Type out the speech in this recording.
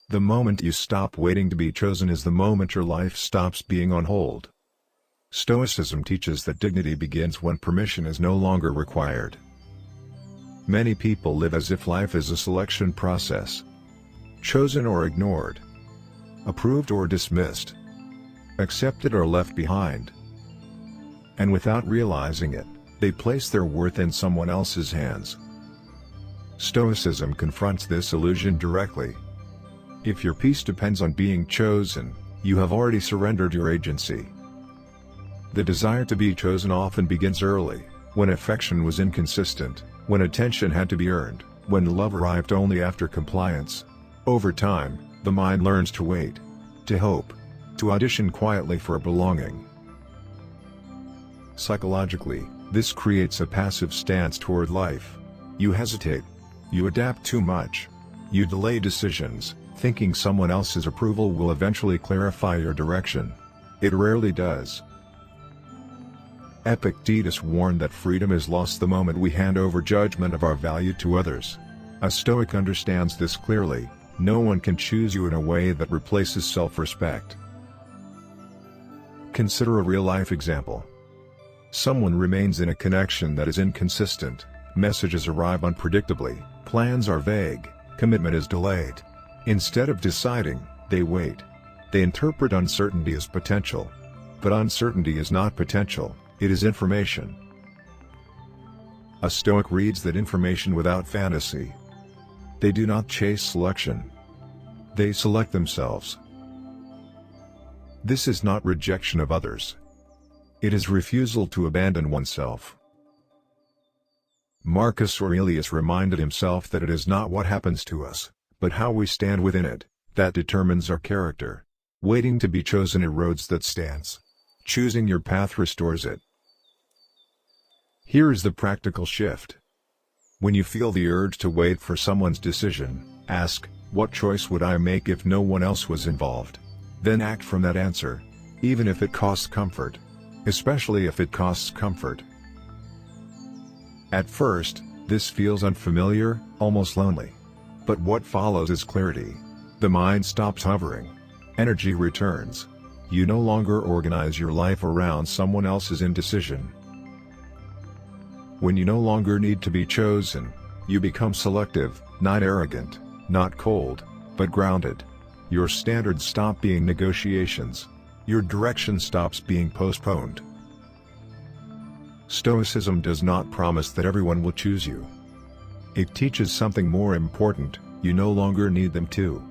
The moment you stop waiting to be chosen is the moment your life stops being on hold. Stoicism teaches that dignity begins when permission is no longer required. Many people live as if life is a selection process. Chosen or ignored. Approved or dismissed. Accepted or left behind. And without realizing it, they place their worth in someone else's hands. Stoicism confronts this illusion directly. If your peace depends on being chosen, you have already surrendered your agency. The desire to be chosen often begins early, when affection was inconsistent, when attention had to be earned, when love arrived only after compliance. Over time, the mind learns to wait, to hope, to audition quietly for a belonging. Psychologically, this creates a passive stance toward life. You hesitate. You adapt too much. You delay decisions, thinking someone else's approval will eventually clarify your direction. It rarely does. Epictetus warned that freedom is lost the moment we hand over judgment of our value to others. A Stoic understands this clearly. No one can choose you in a way that replaces self-respect. Consider a real-life example. Someone remains in a connection that is inconsistent, messages arrive unpredictably, plans are vague, commitment is delayed. Instead of deciding, they wait. They interpret uncertainty as potential. But uncertainty is not potential, it is information. A Stoic reads that information without fantasy. They do not chase selection. They select themselves. This is not rejection of others. It is refusal to abandon oneself. Marcus Aurelius reminded himself that it is not what happens to us, but how we stand within it, that determines our character. Waiting to be chosen erodes that stance. Choosing your path restores it. Here is the practical shift. When you feel the urge to wait for someone's decision, ask, what choice would I make if no one else was involved? Then act from that answer, even if it costs comfort. Especially if it costs comfort. At first, this feels unfamiliar, almost lonely. But what follows is clarity. The mind stops hovering. Energy returns. You no longer organize your life around someone else's indecision. When you no longer need to be chosen, you become selective, not arrogant, not cold, but grounded. Your standards stop being negotiations. Your direction stops being postponed. Stoicism does not promise that everyone will choose you. It teaches something more important: you no longer need them to.